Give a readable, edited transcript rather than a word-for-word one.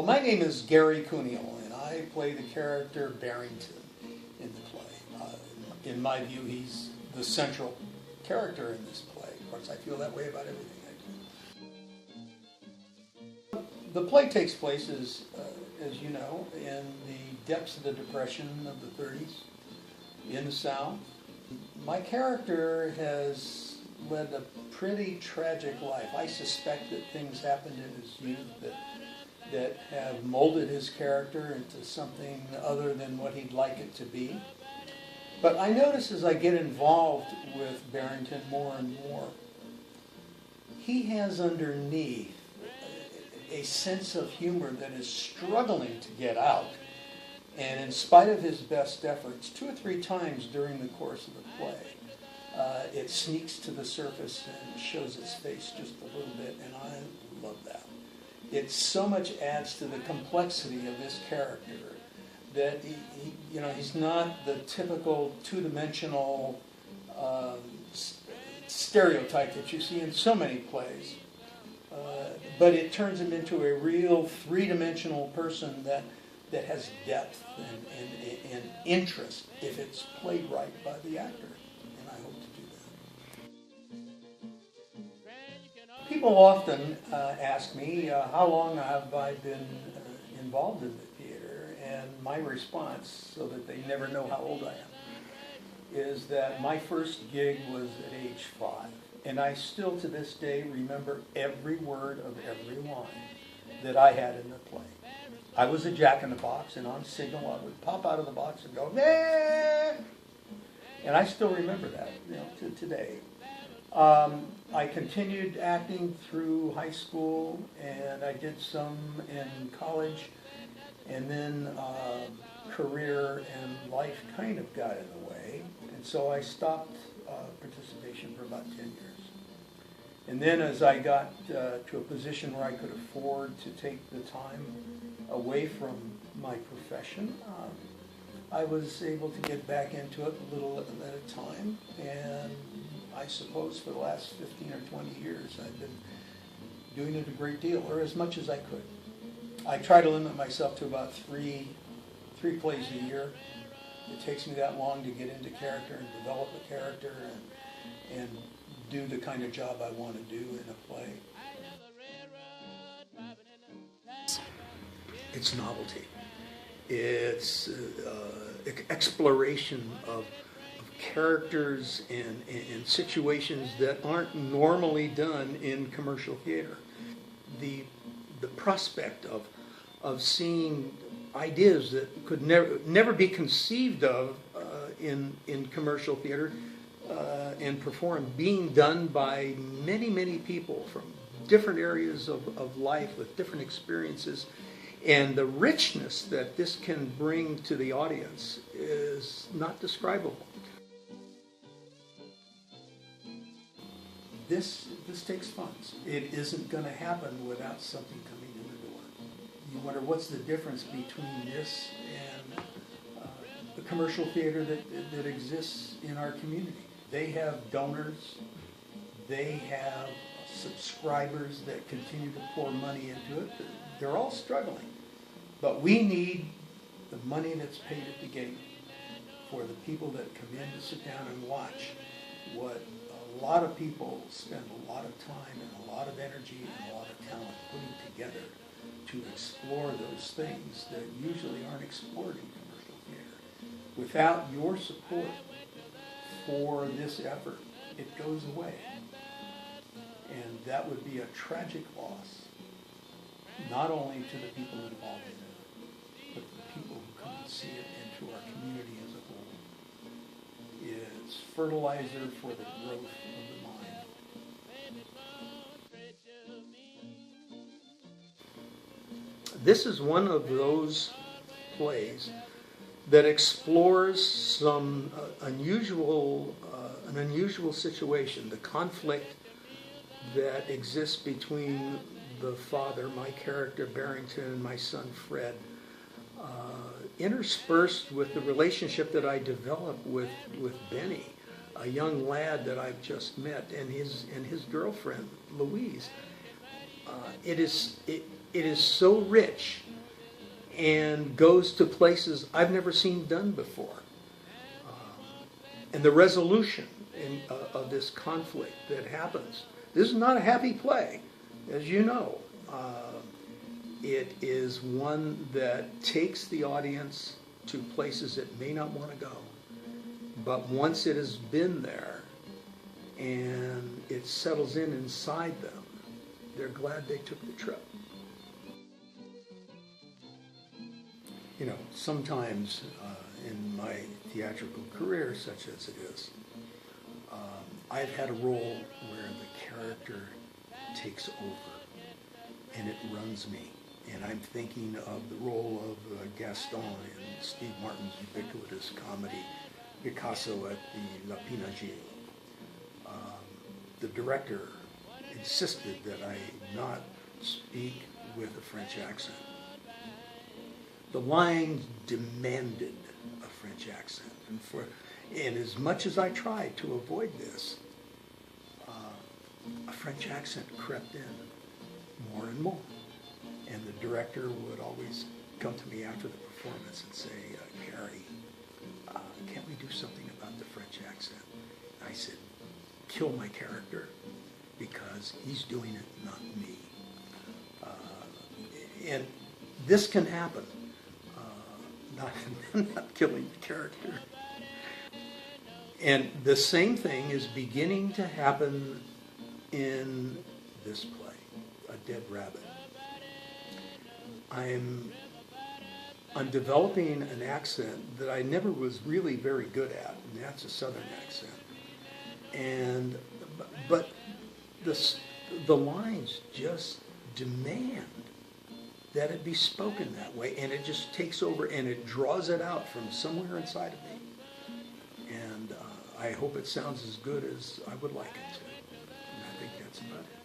Well, my name is Gary Cunial, and I play the character Barrington in the play. In my view, he's the central character in this play. Of course, I feel that way about everything I do. The play takes place, as you know, in the depths of the Depression of the 30s in the South. My character has led a pretty tragic life. I suspect that things happened in his youth that have molded his character into something other than what he'd like it to be. But I notice as I get involved with Barrington more and more, he has underneath a sense of humor that is struggling to get out. And in spite of his best efforts, 2 or 3 times during the course of the play, it sneaks to the surface and shows its face just a little bit, and I love that. It so much adds to the complexity of this character that he's not the typical two-dimensional stereotype that you see in so many plays, but it turns him into a real three-dimensional person that has depth and interest if it's played right by the actor, and I hope to do that. People often ask me how long have I been involved in the theater, and my response, so that they never know how old I am, is that my first gig was at age 5, and I still to this day remember every word of every line that I had in the play. I was a jack-in-the-box, and on signal I would pop out of the box and go, "Nah!" And I still remember that, to today. I continued acting through high school, and I did some in college, and then career and life kind of got in the way, and so I stopped participation for about 10 years. And then as I got to a position where I could afford to take the time away from my profession, I was able to get back into it a little at a time, and I suppose for the last 15 or 20 years I've been doing it a great deal, or as much as I could. I try to limit myself to about three plays a year. It takes me that long to get into character and develop a character and do the kind of job I want to do in a play. It's novelty. It's exploration of characters and situations that aren't normally done in commercial theater. The prospect of seeing ideas that could never be conceived of in commercial theater and performed, being done by many people from different areas of life with different experiences, and the richness that this can bring to the audience is not describable. This takes funds. It isn't going to happen without something coming in the door. You wonder what's the difference between this and the commercial theater that exists in our community. They have donors. They have subscribers that continue to pour money into it. They're all struggling. But we need the money that's paid at the gate for the people that come in to sit down and watch what a lot of people spend a lot of time and a lot of energy and a lot of talent putting together to explore those things that usually aren't explored in commercial theater. Without your support for this effort, it goes away. And that would be a tragic loss, not only to the people involved in it, but the people who come and see it, and to our community as a whole. It's fertilizer for the growth of the mind. This is one of those plays that explores some an unusual situation, the conflict that exists between the father, my character Barrington, and my son Fred, interspersed with the relationship that I developed with Benny, a young lad that I've just met, and his girlfriend Louise. it is so rich and goes to places I've never seen done before. And the resolution of this conflict that happens. This is not a happy play, as you know. It is one that takes the audience to places it may not want to go. But once it has been there and it settles in inside them, they're glad they took the trip. You know, sometimes in my theatrical career, such as it is, I've had a role where the character takes over and it runs me. And I'm thinking of the role of Gaston in Steve Martin's ubiquitous comedy, Picasso at the La Pinagie. The director insisted that I not speak with a French accent. The lines demanded a French accent. And as much as I tried to avoid this, a French accent crept in more and more. And the director would always come to me after the performance and say, Gary, can't we do something about the French accent? I said, kill my character, because he's doing it, not me. And this can happen, not killing the character. And the same thing is beginning to happen in this play, A Dead Rabbit. I'm developing an accent that I never was really very good at, and that's a Southern accent. But the lines just demand that it be spoken that way, and it just takes over and it draws it out from somewhere inside of me. And I hope it sounds as good as I would like it to. And I think that's about it.